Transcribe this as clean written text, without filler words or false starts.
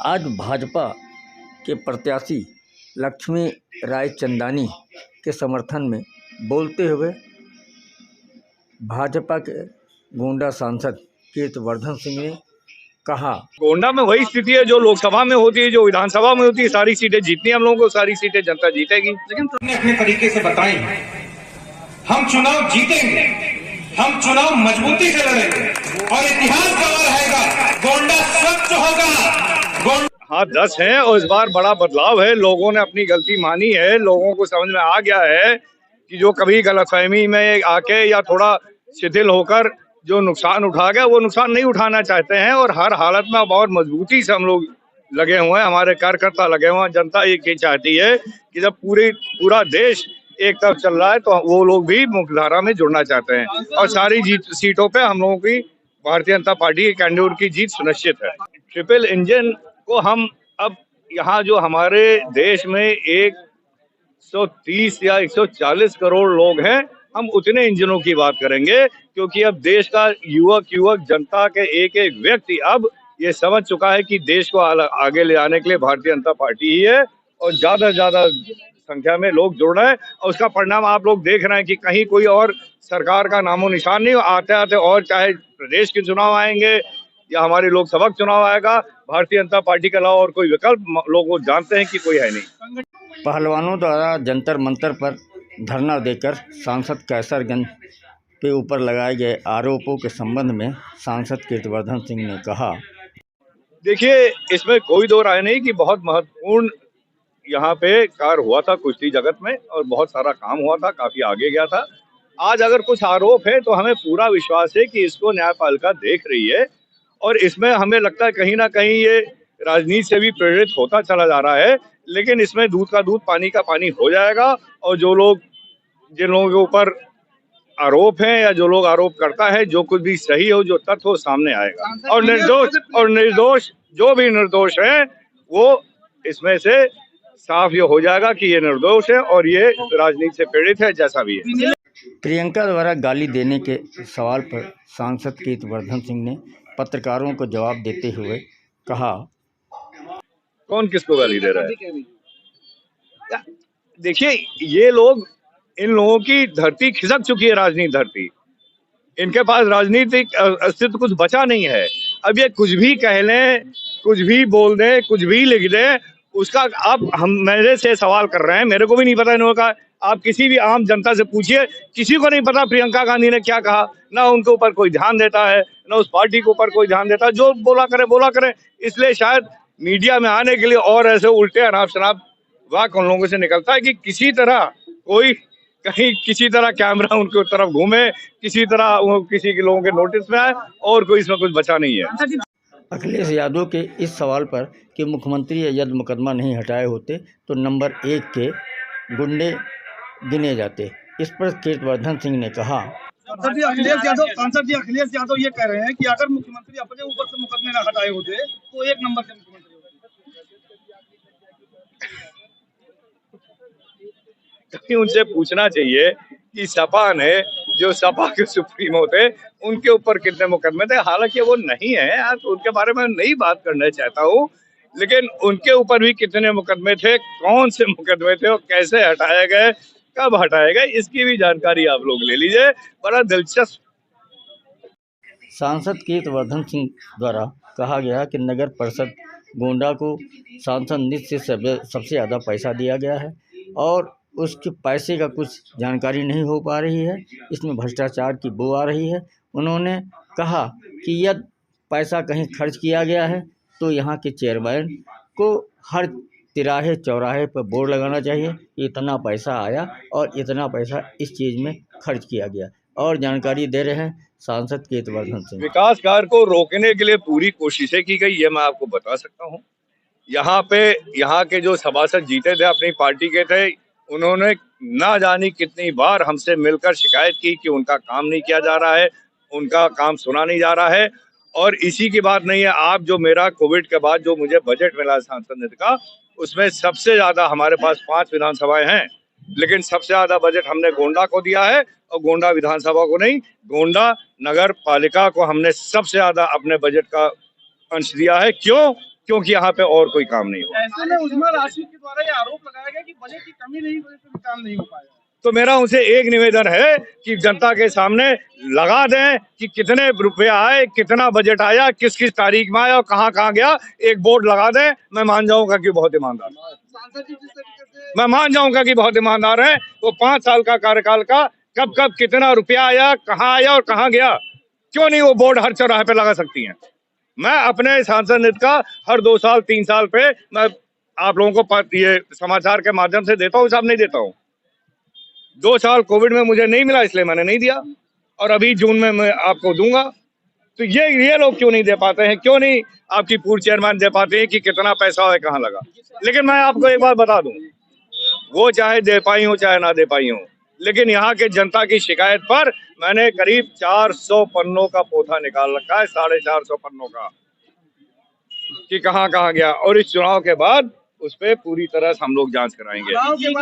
आज भाजपा के प्रत्याशी लक्ष्मी राय चंदानी के समर्थन में बोलते हुए भाजपा के गोंडा सांसद कीर्तिवर्धन सिंह ने कहा, गोंडा में वही स्थिति है जो लोकसभा में होती है, जो विधानसभा में होती है। सारी सीटें जीतनी हम लोगों को, सारी सीटें जनता जीतेगी। लेकिन तुमने अपने तरीके से बताई, हम चुनाव जीतेंगे, हम चुनाव मजबूती से लड़ेंगे और इतिहास गवाह रहेगा, गोंडा स्वच्छ होगा। हाँ 10 है और इस बार बड़ा बदलाव है। लोगों ने अपनी गलती मानी है, लोगों को समझ में आ गया है कि जो कभी गलतफहमी में आके या थोड़ा शिथिल होकर जो नुकसान उठा गया वो नुकसान नहीं उठाना चाहते हैं और हर हालत में बहुत मजबूती से हम लोग लगे हुए हैं, हमारे कार्यकर्ता लगे हुए हैं। जनता ये चाहती है कि जब पूरा देश एक तरफ चल रहा है तो वो लोग भी मुख्यधारा में जुड़ना चाहते हैं और सारी सीटों पे हम लोगों की भारतीय जनता पार्टी के कैंडिडेट की जीत सुनिश्चित है। ट्रिपल इंजन को हम अब यहाँ जो हमारे देश में 130 या 140 करोड़ लोग हैं, हम उतने इंजनों की बात करेंगे क्योंकि अब देश का युवक जनता के एक एक व्यक्ति अब ये समझ चुका है कि देश को आगे ले आने के लिए भारतीय जनता पार्टी ही है और ज्यादा से ज्यादा संख्या में लोग जुड़ रहे हैं और उसका परिणाम आप लोग देख रहे हैं कि कहीं कोई और सरकार का नामो निशान नहीं। आते आते और चाहे प्रदेश के चुनाव आएंगे या हमारे लोकसभा चुनाव आएगा, भारतीय जनता पार्टी के अलावा और कोई विकल्प लोग जानते हैं कि कोई है नहीं। पहलवानों द्वारा जंतर मंतर पर धरना देकर सांसद कैसरगंज के ऊपर लगाए गए आरोपों के संबंध में सांसद कीर्तिवर्धन सिंह ने कहा, देखिए इसमें कोई दो राय नहीं कि बहुत महत्वपूर्ण यहाँ पे कार्य हुआ था कुश्ती जगत में और बहुत सारा काम हुआ था, काफी आगे गया था। आज अगर कुछ आरोप है तो हमें पूरा विश्वास है कि इसको न्यायपालिका देख रही है और इसमें हमें लगता है कहीं ना कहीं ये राजनीति से भी प्रेरित होता चला जा रहा है, लेकिन इसमें दूध का दूध पानी का पानी हो जाएगा और जिन लोगों के ऊपर आरोप है या जो लोग आरोप करता है, जो कुछ भी सही हो, जो तथ्य हो, सामने आएगा और निर्दोष जो भी निर्दोष है वो इसमें से साफ ये हो जाएगा कि ये निर्दोष है और ये राजनीति से प्रेरित है, जैसा भी है। प्रियंका द्वारा गाली देने के सवाल पर सांसद कीर्तिवर्धन सिंह ने पत्रकारों को जवाब देते हुए कहा, कौन किसको गाली दे रहा है? देखिए ये लोग, इन लोगों की धरती खिसक चुकी है, राजनीति धरती, इनके पास राजनीतिक अस्तित्व कुछ बचा नहीं है। अब ये कुछ भी कह लें, कुछ भी बोल दें, कुछ भी लिख दें, उसका आप हम मेरे से सवाल कर रहे हैं, मेरे को भी नहीं पता इन्होंने कहा। आप किसी भी आम जनता से पूछिए, किसी को नहीं पता प्रियंका गांधी ने क्या कहा, ना उनके ऊपर कोई ध्यान देता है, ना उस पार्टी के ऊपर कोई ध्यान देता है। जो बोला करे। इसलिए शायद मीडिया में आने के लिए और ऐसे उल्टे अनाप शनाप वाक उन लोगों से निकलता है कि किसी तरह कोई कहीं किसी तरह कैमरा उनके तरफ घूमे, किसी तरह वो किसी के लोगों के नोटिस में आए और कोई इसमें कुछ बचा नहीं है। अखिलेश यादव के इस सवाल पर कि मुख्यमंत्री यदि मुकदमा नहीं हटाए होते तो नंबर 1 के गुंडे गिने जाते। इस पर कीर्तिवर्धन सिंह ने कहा, सांसद जी अखिलेश यादव ये कह रहे हैं कि अगर मुख्यमंत्री अपने ऊपर से मुकदमे न हटाए होते तो 1 नंबर के मुख्यमंत्री होते। उनसे पूछना चाहिए कि सपा ने, जो सपा के सुप्रीमो थे, उनके ऊपर कितने मुकदमे थे। हालांकि वो नहीं है, तो उनके बारे में नहीं बात करना चाहता हूँ, लेकिन उनके ऊपर भी कितने मुकदमे थे, कौन से मुकदमे थे और कैसे हटाए गए, कब हटाए गए, इसकी भी जानकारी आप लोग ले लीजिए। बड़ा दिलचस्प। सांसद कीर्तिवर्धन सिंह द्वारा कहा गया कि नगर परिषद गोंडा को सांसद निधि से सबसे ज़्यादा पैसा दिया गया है और उसके पैसे का कुछ जानकारी नहीं हो पा रही है, इसमें भ्रष्टाचार की बू आ रही है। उन्होंने कहा कि यदि पैसा कहीं खर्च किया गया है तो यहाँ के चेयरमैन को हर तिराहे चौराहे पर बोर्ड लगाना चाहिए कि इतना पैसा आया और इतना पैसा इस चीज़ में खर्च किया गया। और जानकारी दे रहे हैं सांसद कीर्तिवर्धन सिंह। विकास कार्य को रोकने के लिए पूरी कोशिशें की गई, ये मैं आपको बता सकता हूँ। यहाँ के जो सभासद जीते थे अपनी पार्टी के थे, उन्होंने ना जानी कितनी बार हमसे मिलकर शिकायत की कि उनका काम नहीं किया जा रहा है, उनका काम सुना नहीं जा रहा है। और इसी की बात नहीं है, आप जो मेरा कोविड के बाद जो मुझे बजट मिला सांसद निधि का, उसमें सबसे ज्यादा हमारे पास 5 विधानसभाएं हैं, लेकिन सबसे ज्यादा बजट हमने गोंडा को दिया है और गोंडा विधानसभा को नहीं, गोंडा नगर पालिका को हमने सबसे ज्यादा अपने बजट का अंश दिया है। क्यों? क्योंकि यहाँ पे और कोई काम नहीं हुआ। ऐसे में उस्मा राशिद के द्वारा ये आरोप लगाया गया कि बजट की कमी नहीं वजह से भी काम नहीं हो पाया। तो मेरा उनसे एक निवेदन है कि जनता के सामने लगा दें कि कितने रुपए आए, कितना बजट आया, किस किस तारीख में आया और कहाँ कहाँ गया, एक बोर्ड लगा दें। मैं मान जाऊंगा कि बहुत ईमानदार, सांसद जी जिस तरीके से मैं मान जाऊंगा कि बहुत ईमानदार है। वो 5 साल का कार्यकाल का कब कब कितना रुपया आया, कहाँ आया और कहाँ गया, क्यों नहीं वो बोर्ड हर चौराहे पे लगा सकती हैं। मैं अपने सांसद निधि का हर 2 साल 3 साल पे मैं आप लोगों को ये समाचार के माध्यम से देता हूँ, हिसाब नहीं देता हूँ। 2 साल कोविड में मुझे नहीं मिला इसलिए मैंने नहीं दिया, और अभी जून में मैं आपको दूंगा। तो ये लोग क्यों नहीं दे पाते हैं, क्यों नहीं आपकी पूर्व चेयरमैन दे पाते हैं कि कितना पैसा है कहाँ लगा। लेकिन मैं आपको एक बात बता दूं, वो चाहे दे पाई हो चाहे ना दे पाई हो, लेकिन यहाँ के जनता की शिकायत पर मैंने करीब 400 पन्नों का पोथा निकाल रखा है, 450 पन्नों का, कि कहाँ कहाँ गया। और इस चुनाव के बाद उस पर पूरी तरह से हम लोग जांच कराएंगे। चुनाव के बाद